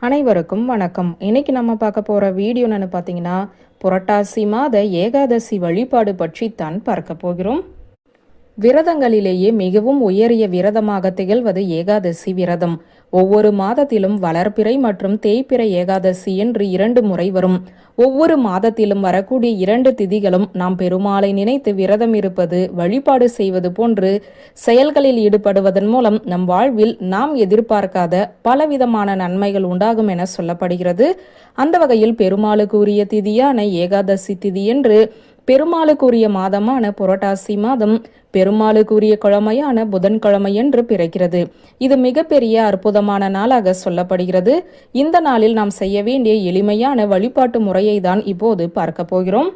அனைவருக்கும் வணக்கம். இன்னைக்கு நம்ம பார்க்க போற வீடியோ என்னன்னு பார்த்தீங்கன்னா, புரட்டாசி மாத ஏகாதசி வழிபாடு பற்றித்தான் பார்க்க போகிறோம். விரதங்களிலேயே மிகவும் உயரிய விரதமாக திகழ்வது ஏகாதசி விரதம். ஒவ்வொரு மாதத்திலும் வளர்பிறை மற்றும் தேய்பிறை ஏகாதசி என்று 2 முறை வரும். ஒவ்வொரு மாதத்திலும் வரக்கூடிய 2 திதிகளும் நாம் பெருமாளை நினைத்து விரதம் இருப்பது, வழிபாடு செய்வது போன்று செயல்களில் ஈடுபடுவதன் மூலம் நம் வாழ்வில் நாம் எதிர்பார்க்காத பலவிதமான நன்மைகள் உண்டாகும் என சொல்லப்படுகிறது. அந்த வகையில் பெருமாளுக்கு உரிய திதியான ஏகாதசி திதி என்று பெருமாளுக்குரிய மாதமான புரட்டாசி மாதம் பெருமாளுக்குரிய கிழமையான புதன்கிழமை என்று பிறக்கிறது. இது மிகப்பெரிய அற்புதமான நாளாக சொல்லப்படுகிறது. இந்த நாளில் நாம் செய்ய வேண்டிய எளிமையான வழிபாட்டு முறையை தான் இப்போது பார்க்க போகிறோம்.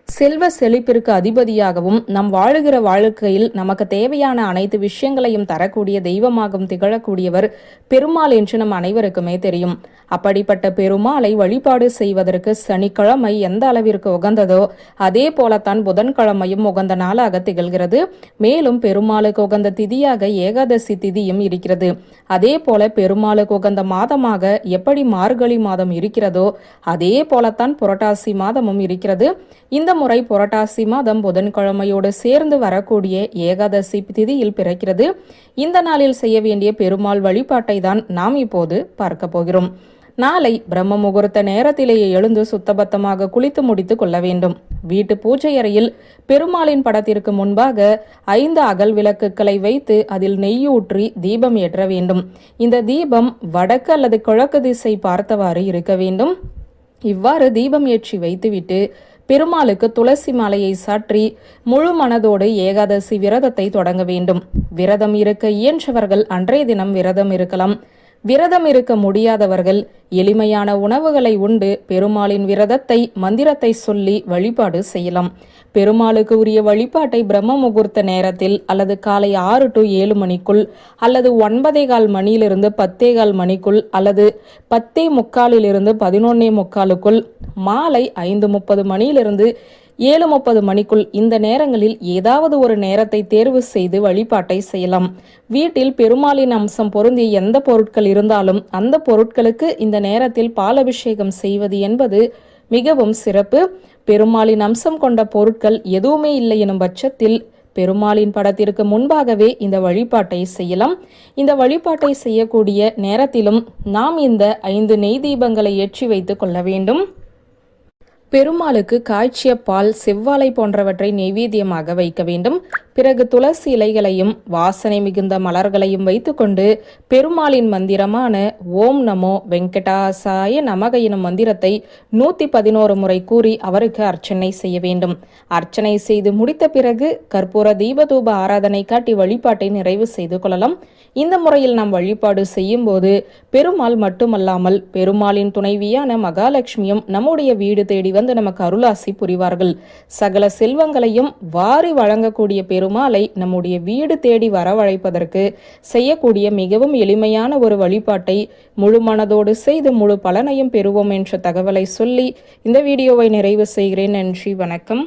செல்வ செழிப்பிற்கு அதிபதியாகவும் நம் வாழுகிற வாழ்க்கையில் நமக்கு தேவையான அனைத்து விஷயங்களையும் தரக்கூடிய தெய்வமாகவும் திகழக்கூடியவர் பெருமாள் என்று நம் அனைவருக்குமே தெரியும். அப்படிப்பட்ட பெருமாளை வழிபாடு செய்வதற்கு சனிக்கிழமை எந்த அளவிற்கு உகந்ததோ அதே போலத்தான் புதன்கிழமையும் உகந்த நாளாக திகழ்கிறது. மேலும் பெருமாளுக்கு உகந்த திதியாக ஏகாதசி திதியும் இருக்கிறது. அதே போல பெருமாளுக்கு உகந்த மாதமாக எப்படி மார்கழி மாதம் இருக்கிறதோ அதே போலத்தான் புரட்டாசி மாதமும் இருக்கிறது. இந்த முறை புரட்டாசி மாதம் புதன்கிழமையோடு சேர்ந்து வரக்கூடிய ஏகாதசி திதியில் பிறக்கிறது. இந்த நாளில் செய்ய வேண்டிய பெருமாள் வழிபாட்டை தான் நாம் இப்போது பார்க்க போகிறோம். நாளை பிரம்ம முகூர்த்த நேரத்திலேயே எழுந்து சுத்தபத்தமாக குளித்து முடித்து கொள்ள வேண்டும். வீட்டு பூஜை அறையில் பெருமாளின் படத்திற்கு முன்பாக 5 அகல் விளக்குகளை வைத்து அதில் நெய்யூற்றி தீபம் ஏற்ற வேண்டும். இந்த தீபம் வடக்கு அல்லது கிழக்கு திசை பார்த்தவாறு இருக்க வேண்டும். இவ்வாறு தீபம் ஏற்றி வைத்துவிட்டு பெருமாளுக்கு துளசி மாலையை சாற்றி முழு மனதோடு ஏகாதசி விரதத்தை தொடங்க வேண்டும். விரதம் இருக்க இயன்றவர்கள் அன்றைய தினம் விரதம் இருக்கலாம். விரதம் இருக்க முடியாதவர்கள் எளிமையான உணவுகளை உண்டு பெருமாளின் விரதத்தை மந்திரத்தை சொல்லி வழிபாடு செய்யலாம். பெருமாளுக்கு உரிய வழிபாட்டை பிரம்ம முகூர்த்த நேரத்தில் அல்லது காலை 6 to 7 மணிக்குள் அல்லது 9:15 மணியிலிருந்து 10:15 மணிக்குள் அல்லது 10:45 11:45 மாலை 5:30 மணியிலிருந்து 7:30 மணிக்குள் இந்த நேரங்களில் ஏதாவது ஒரு நேரத்தை தேர்வு செய்து வழிபாட்டை செய்யலாம். வீட்டில் பெருமாளின் அம்சம் பொருந்திய எந்த பொருட்கள் இருந்தாலும் அந்த பொருட்களுக்கு இந்த நேரத்தில் பாலபிஷேகம் செய்வது என்பது மிகவும் சிறப்பு. பெருமாளின் அம்சம் கொண்ட பொருட்கள் எதுவுமே இல்லை எனும் பட்சத்தில் பெருமாளின் படத்திற்கு முன்பாகவே இந்த வழிபாட்டை செய்யலாம். இந்த வழிபாட்டை செய்யக்கூடிய நேரத்திலும் நாம் இந்த 5 நெய் தீபங்களை ஏற்றி வைத்துக் கொள்ள வேண்டும். பெருமாளுக்கு காய்ச்சிய பால், செவ்வாழை போன்றவற்றை நெய்வேத்தியமாக வைக்க வேண்டும். பிறகு துளசி இலைகளையும் வாசனை மிகுந்த மலர்களையும் வைத்துக்கொண்டு பெருமாளின் மந்திரமான ஓம் நமோ வெங்கடாசாய நமக எனும் மந்திரத்தை 111 முறை கூறி அவருக்கு அர்ச்சனை செய்ய வேண்டும். அர்ச்சனை செய்து முடித்த பிறகு கற்பூர தீபதூப ஆராதனை காட்டி வழிபாட்டை நிறைவு செய்து கொள்ளலாம். இந்த முறையில் நாம் வழிபாடு செய்யும் போது பெருமாள் மட்டுமல்லாமல் பெருமாளின் துணைவியான மகாலட்சுமியும் நம்முடைய வீடு தேடி வந்து நமக்கு அருளாசி புரிவார்கள். சகல செல்வங்களையும் வாரி வழங்கக்கூடிய பெருமாளை நம்முடைய வீடு தேடி வரவழைப்பதற்கு செய்யக்கூடிய மிகவும் எளிமையான ஒரு வழிபாட்டை முழு மனதோடு செய்து முழு பலனையும் பெறுவோம் என்ற தகவலை சொல்லி இந்த வீடியோவை நிறைவு செய்கிறேன். நன்றி, வணக்கம்.